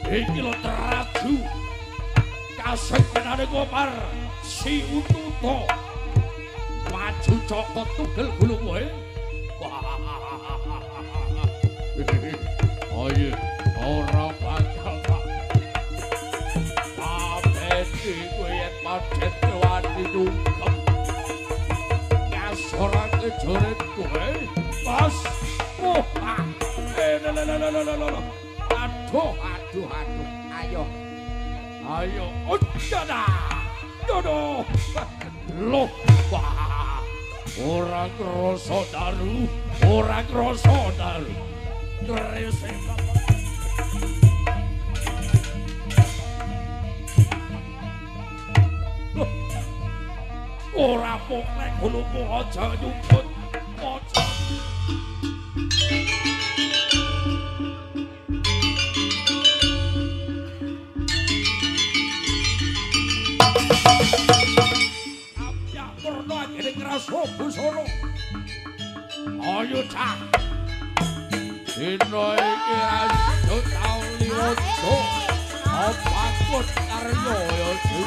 Iki lho teraju. Kasekenane Komar si Ututa. Maju cokot tugel gulung wae. Ayo ora bakal tak. Pameti kowe yen pancen wani nyungkem. Kasorake joret kowe. Pas. Aduh. Ayo. Udah. Dodo. Loh. Ora krasa daru. Gresik. Ora poklek gulungmu aja nyumput. Aja. Ngraso busana. Ayo cah. Dina iki aja tau liwat. Apa karya ya iki.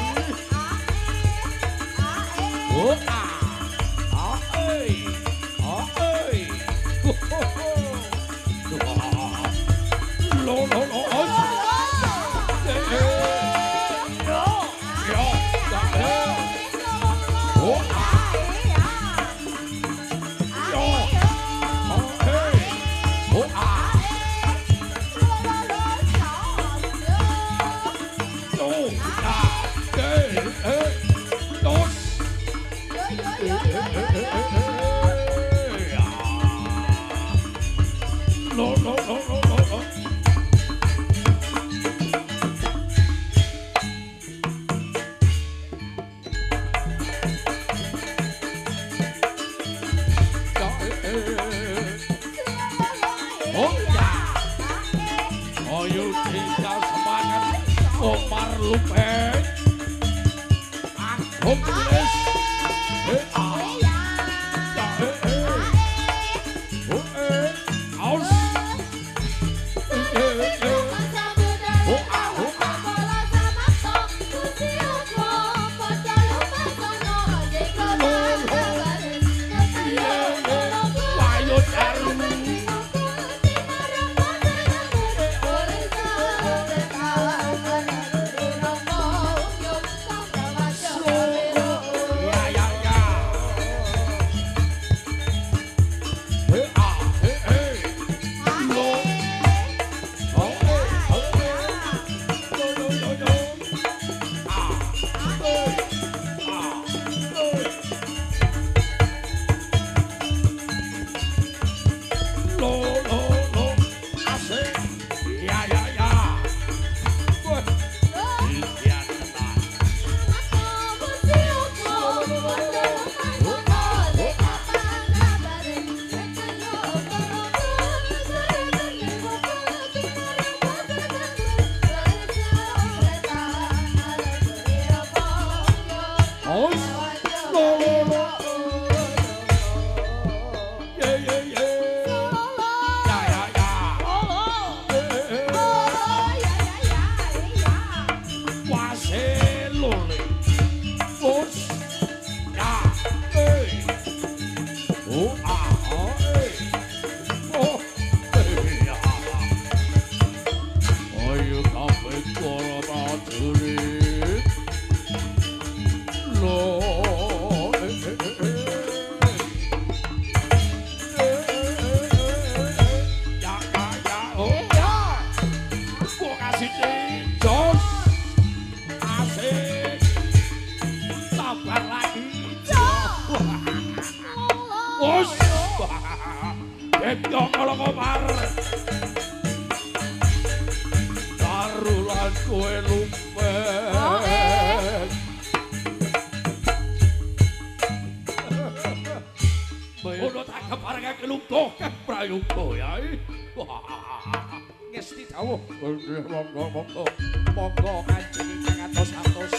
Monggo kanjeng ingkang atos-atos.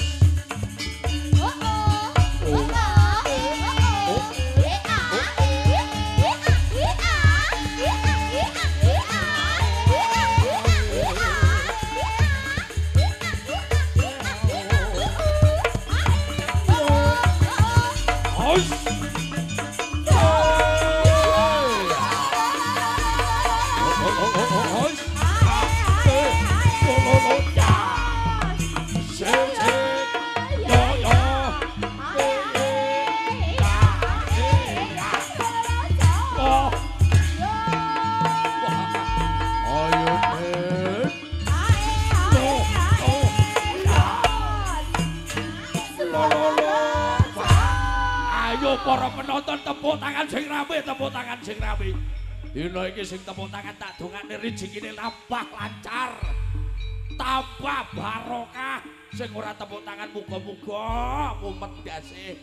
Para penonton tepuk tangan sing rame, tepuk tangan sing rame. Dina iki sing tepuk tangan tak dongakne rezekine lampah lancar. Tambah barokah. Sing ora tepuk tangan muga-muga mumet dase.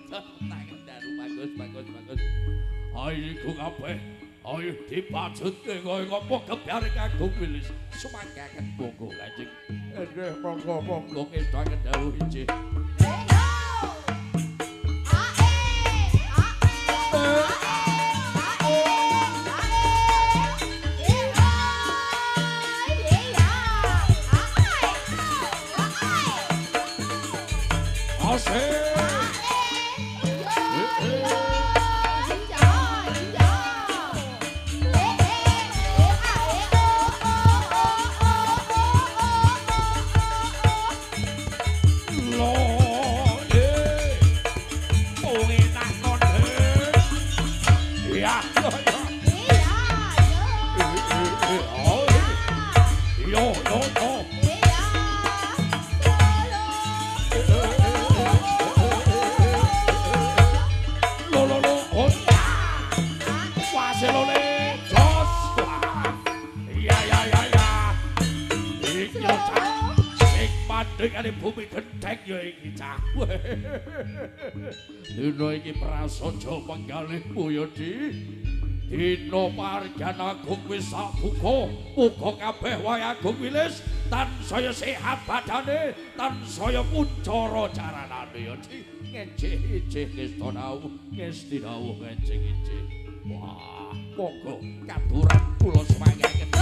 Tepuk tangan daru bagus. Ayo kabeh. Ayo dipajutke kaya ngapa kebyare kanggo wilis. Sumanggaken monggo Kanjeng. Nggih monggo ngedangen dawuh injih. Bumi gendeng ya iki cah. Dina iki prasaja penggalihmu ya Di. Dina Margan Agung wis sabuka. Muga kabeh wae agung wilis tansaya sehat badane, tansaya kuncara caranane ya Di. Ngejih-ijih ngesti dawuh ngejih-ijih. Wah, monggo katuran kula semangaken.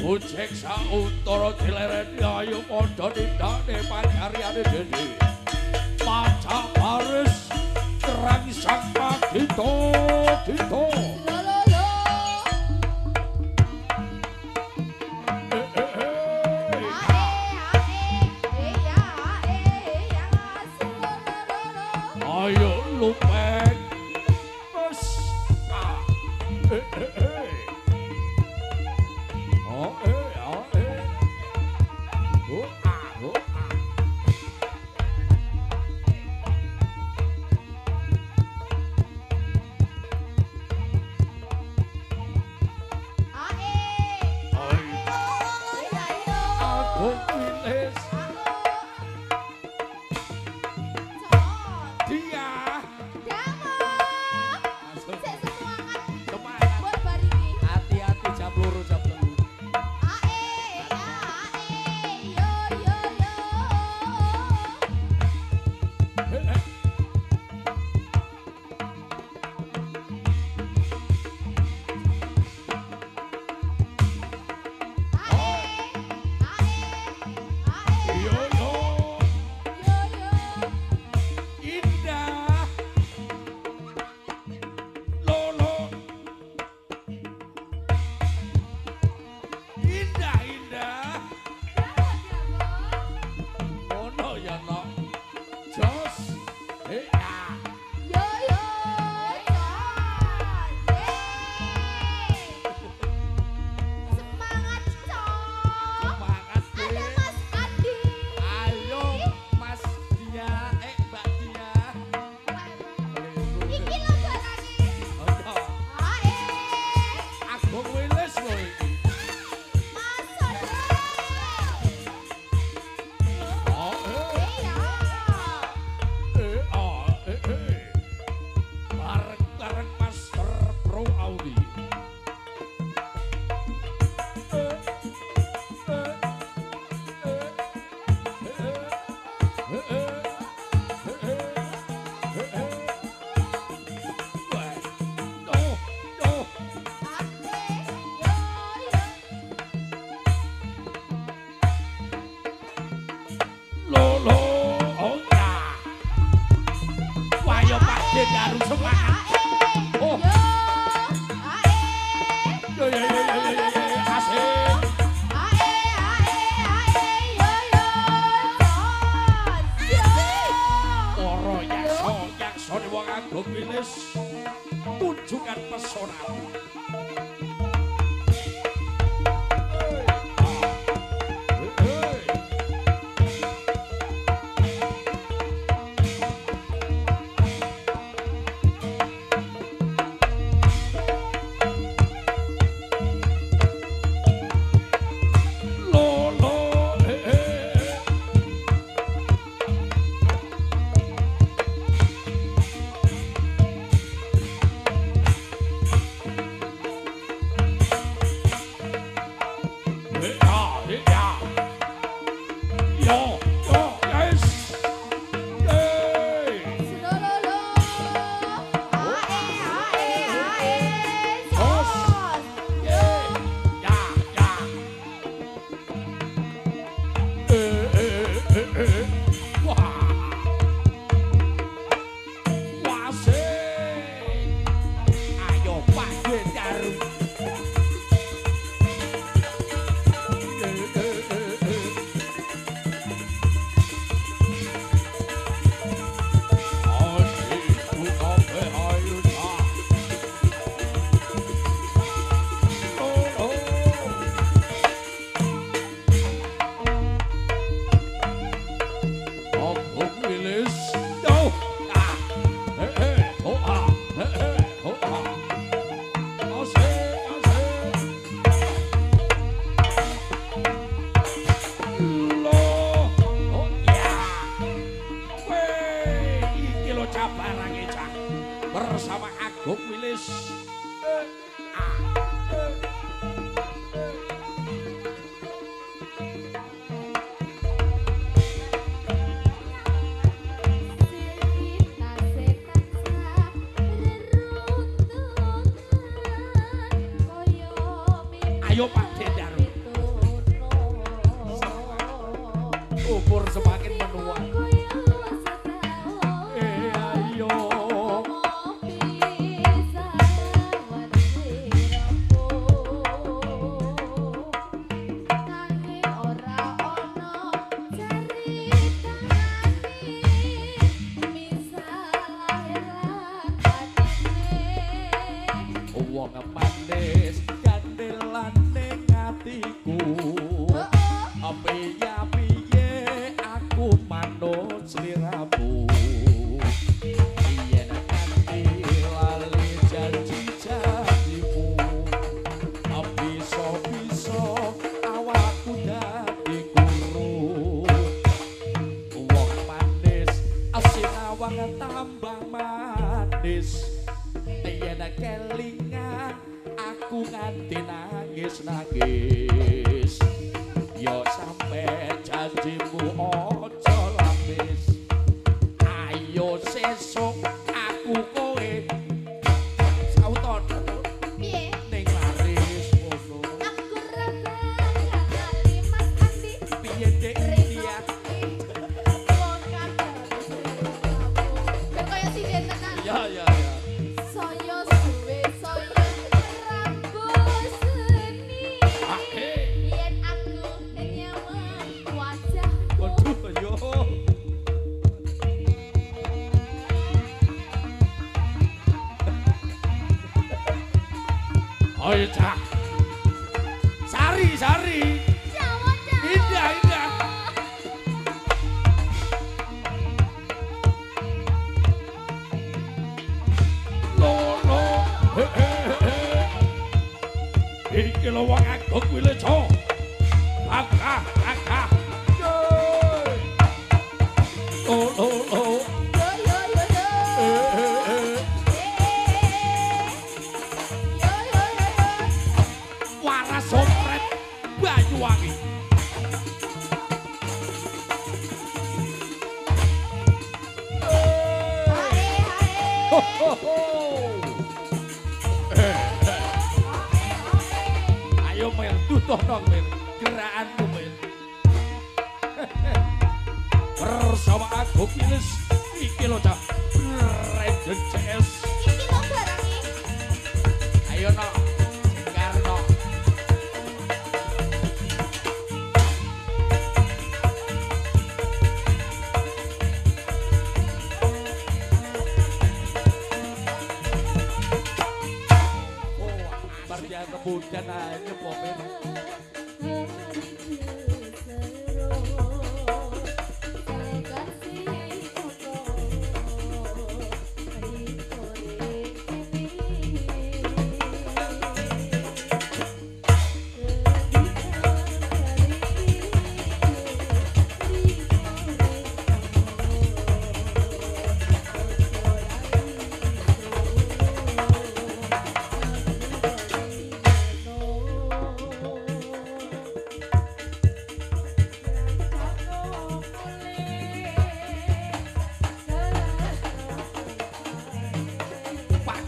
Ujek sauntara dilereni ayo padha nindakne pangaryane dene. Pacak baris kerang sang pagito dito. Ayo lupeng. Wes. Audi. Tunjukkan pesonamu. Bersama Agung Wilis. Ayo Pak Dendar. Umur semakin menua. Manis kandelan ning atiku piye aku manut sliramu yen kanthi lali janji-janjimu bisa-bisa awakku dadi guru wong manis asin awang tambah manis yen kelingan aku nganti nangis yo sampe janjimu ojo lapis ayo sesuk aku kowe sauton piye ning laris ngono aku rene Mas Andi piye dek dia wong kabeh kaya sinden tenan ya saya suwe saya Ayo Cak. Sari. Indah. Lo. Iki lho wong Agung Wilejo. Akah. Lo. Yo. butuhno Mir gerakanmu Mir. Bersama aku Kilis iki lho Cak. Ranger CS. Iki lho barange. Ayo no. Karno. Barja kebudan aja Popin.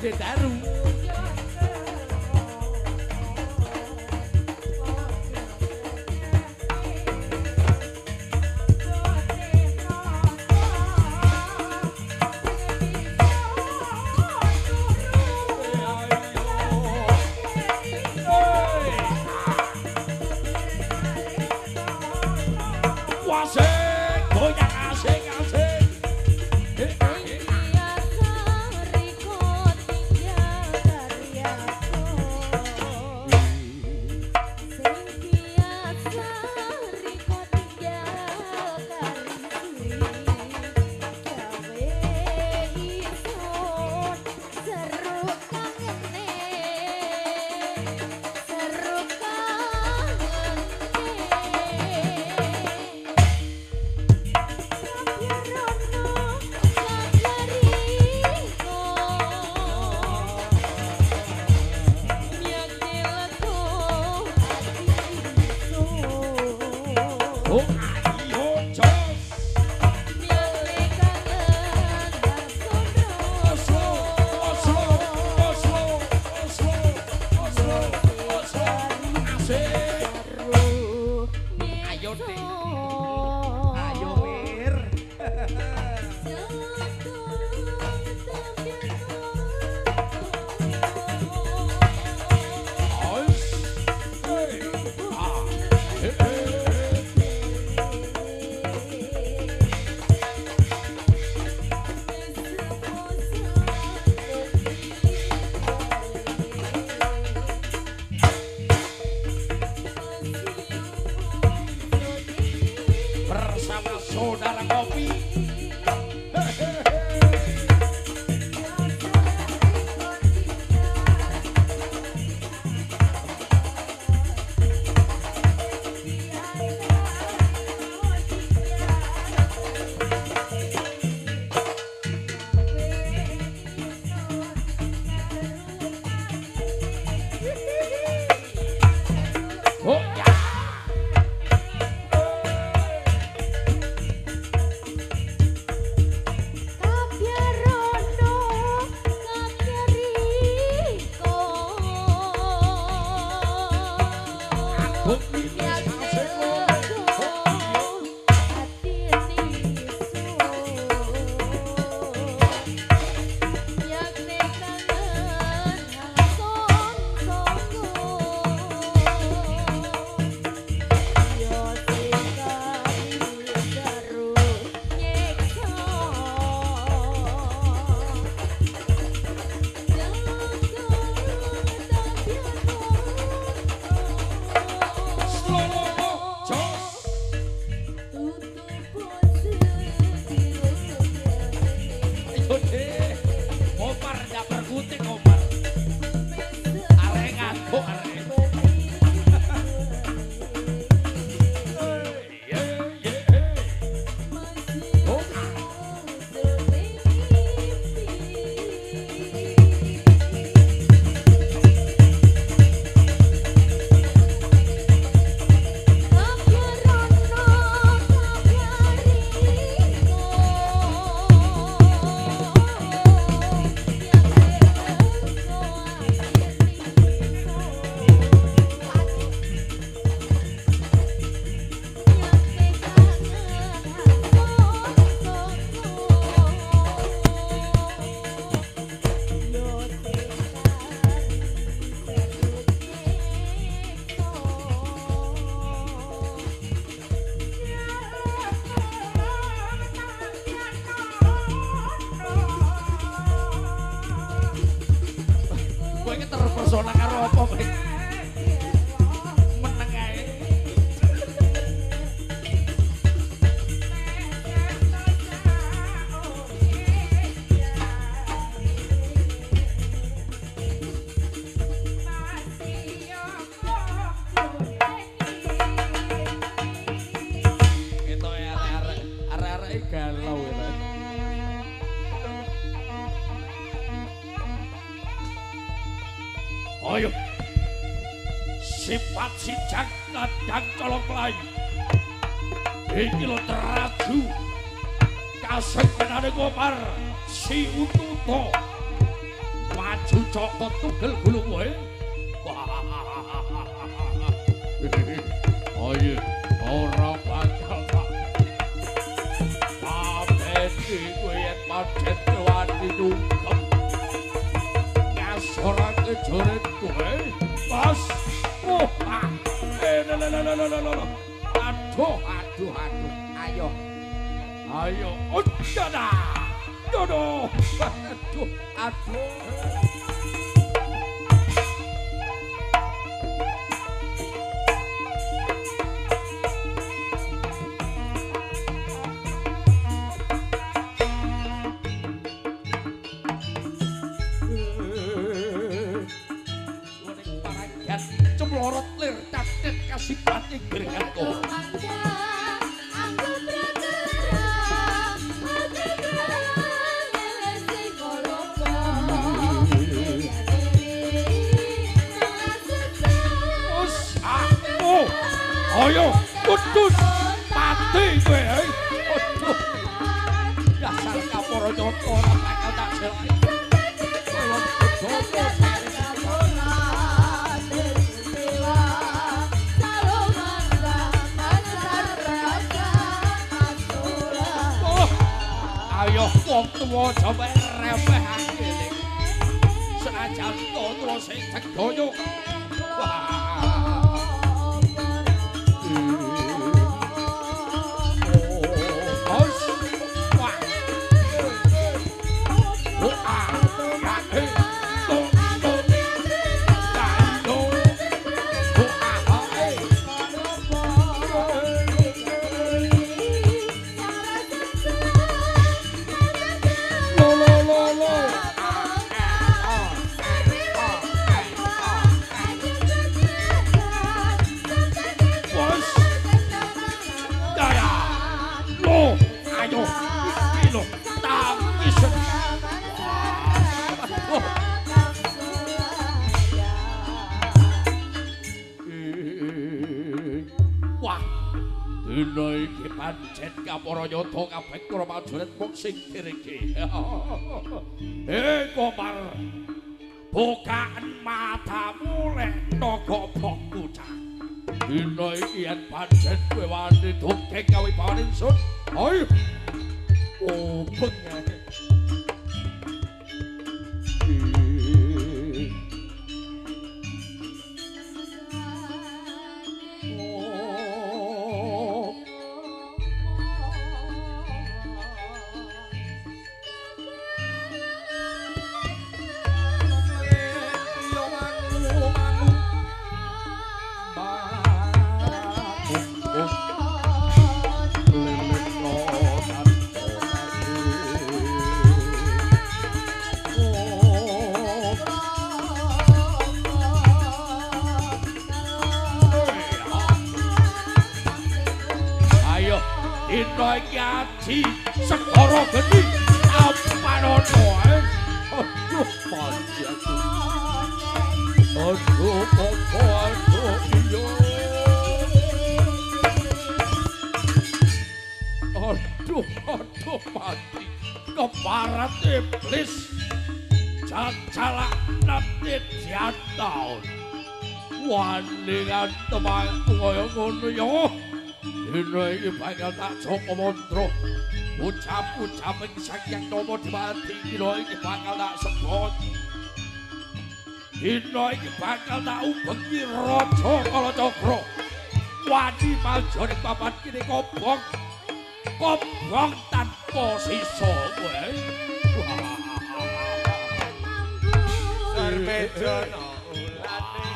Daru Wasik goyang asik-asik. Kowe iki terpesona karo apa kowe? Meneng ae. Galau ya. Ayo. Sifat si kadang colok lain. Iki lo teraju. Kasih kenane Komar si Ututo. Maju cokot tugel gulung wae. Ayo, ora bakal iki kowe yen pancen wani nungkem ngasorake joret kowe pas aduh ayo udah dodo aduh cemlorot lir catet kasih pati gergato ayo kudus pati kowe aduh dasar kaporo nyoto ora bakal tak selai kalau bedono ayo wong tuwa sampe remehake senajan tuwa sing tegaya dina iki pancen kapara nyata kabeh para prajurit mung sing diriki. Komar, bukaan matamu lek naga bokkucak. Dina iki yen pancen kowe wani dongke kawibawan ingsun. Ayo. Obeng ae. Dina iki aji segara geni apanono ae. Aduh panci aku. Aduh iyo. Aduh panci. Keparat iblis. Jajala nanti jatau. Wandingan temanku kaya ngono ya. Dina iki bakal tak joko mantra. Ucap-ucap ing sakyang nama dimati dina iki bakal tak sebut. Dina iki bakal tak ubengi Raja Kalacakra. Wani majoning papan kene kobong. Kobong tanpa sisa kowe. Bedono ulane.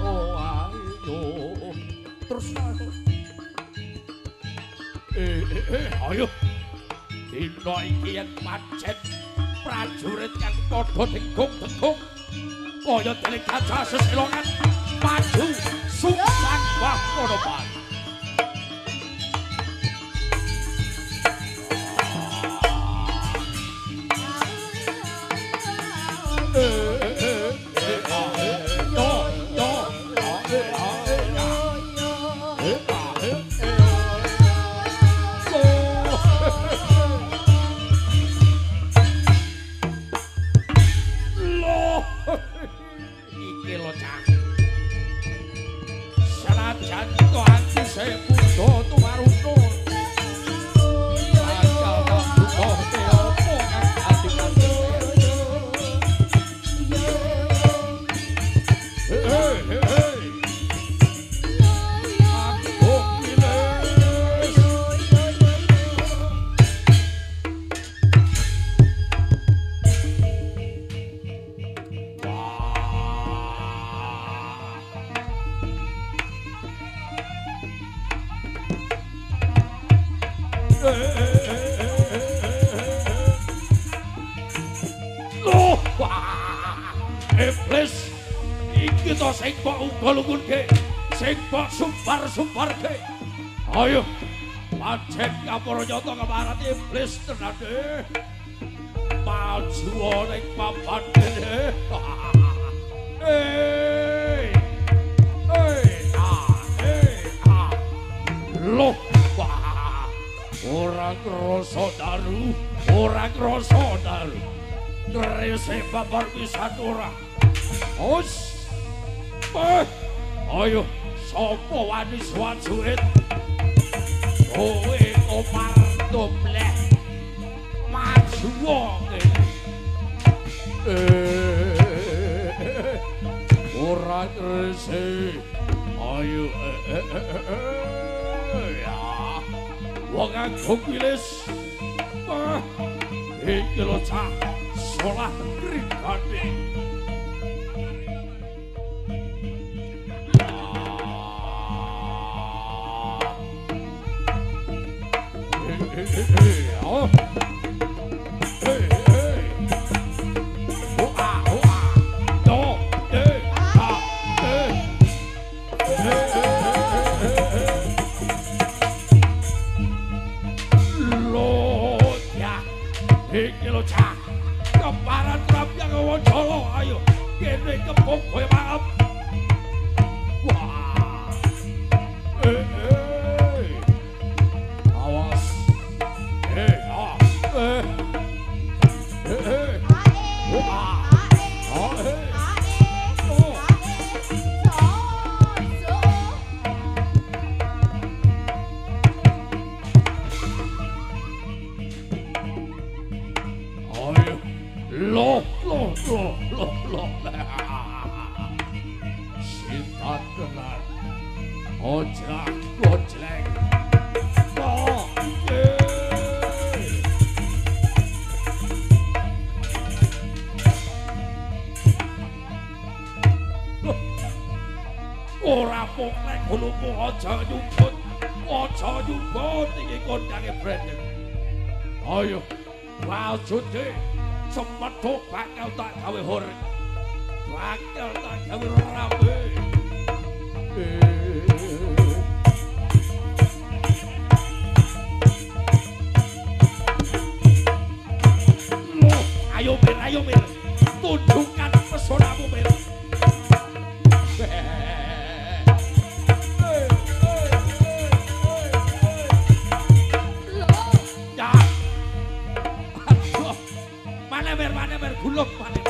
Oh ayo. Terus ayo. Dina iki yen pancen prajurit kang padha tenggung-tenggung kaya dene gajah seselongan maju suksang wah kono bae. Iblis iki to sing kok unggal-unggalke sing kok sumbar-sumbarke. Ayo pancen Kapranyata kemarat iblis tenan e. Maju ning papan kene. Loh, ora krasa daru, ora krasa daru. Terese babar pisan ora. Os. Ayo, sapa wani suwat-suwit? Kowe Omar Dobleh. Maju wae. Ora terese. Ayo ya. Wong agung wilis. Iki lho cah. Solah pribadi. Oh. Iki lho cah. Keparan Prabyang Wajala ayo kene kepung kowe maaf. Wah. Awas. Loh. Sinta tenan. Ojlak. Ora poklek ngono aja nyumput. Aja nyumput iki kondange Brendeng. Ayo, wajude semedhok bakal tak gawe horeng. Bakal tak gawe rabe. Ayo Mir, tunjukkan pesonamu Mir. Ya. Aduh. Mana Mir, gulung mana.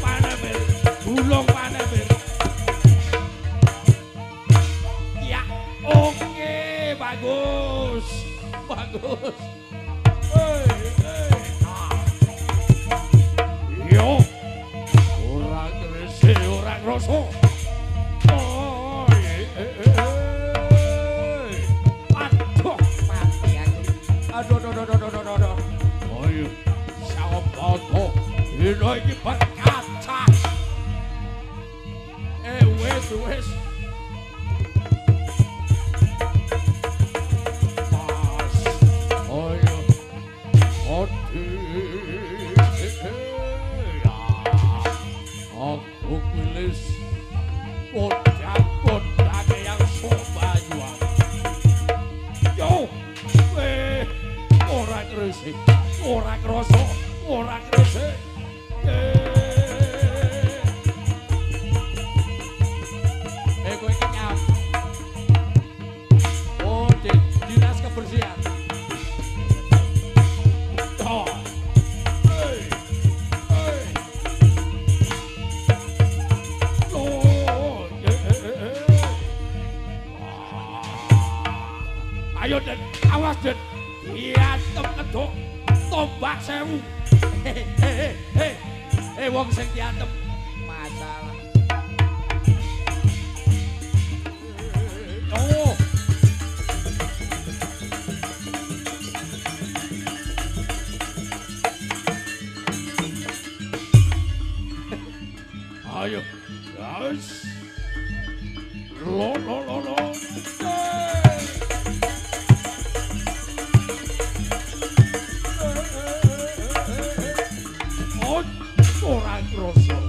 Mana Mir, gulung mana Mir. Ya, oke, bagus. Yo, ora grese, ora kroso. Aduh, mati aku. Aduh. Ayo, sapa dina iki berkaca. Wes. Mas, ayo, odi, aku wilis, kodang yang sobayuan. Yo, ora gresik, ora kroso, ora gresik. Kowe kenyang. Oh, dinas kebersihan. Oh. Hey. Oh, ayo Den, awas Den. Diantem kedok tombak 1000. Wong sing diantem masalah. Oh. Ayo. Guys. Lo. Ora kroso.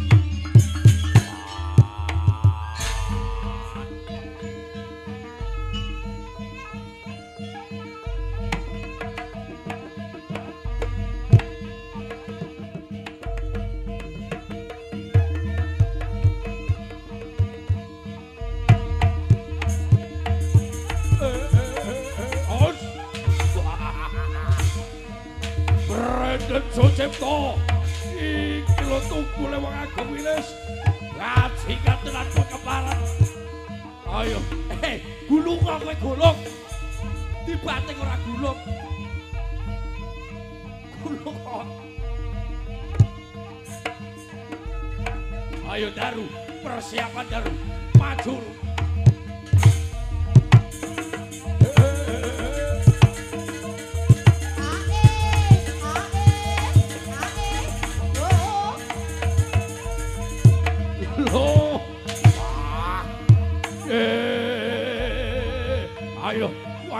Brenden Sucipto iki lho tunggule wong ageng wilis ngaji katelan keparan. Ayo gulung kok kowe gulung dibanting ora gulung kok. Ayo Daru, persiapan Daru, maju.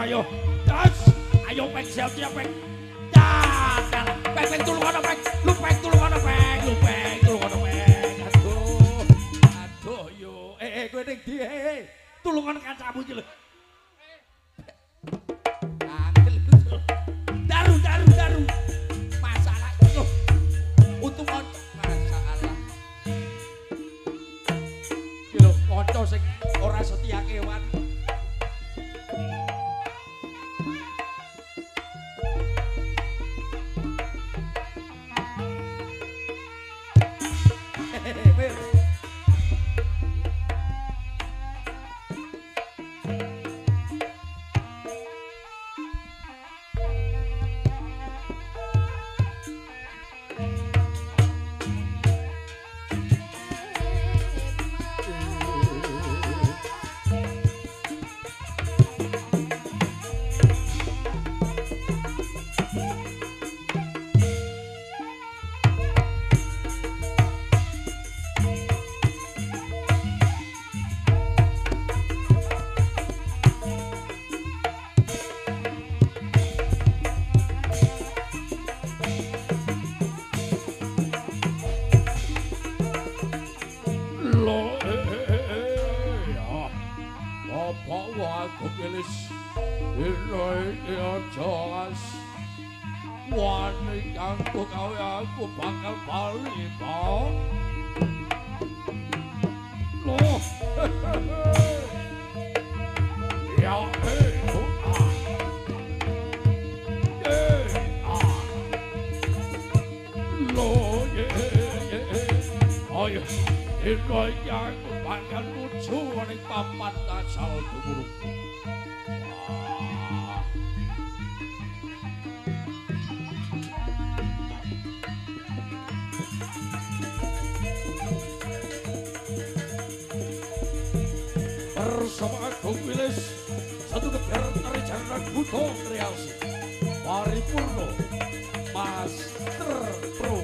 Ayo, das, ayo pek siap-siap pek. Jangan, pek tulung ana pek, lu pek tulung ana pek, Aduh yo, kowe ning ndi tulungan kancamu iki lho. Daru. Masalah lho. Untung masalah. Iki lho kanca sing ora setia kewan. Aku bakal balik, Pak. Loh. Ya, Loh, ayo, ini yang aku bakal lucu ning papan asal tubuhku. Bersama Agung Wilis, satu keberan tari jaranan buto kreasi Paripurno Master Pro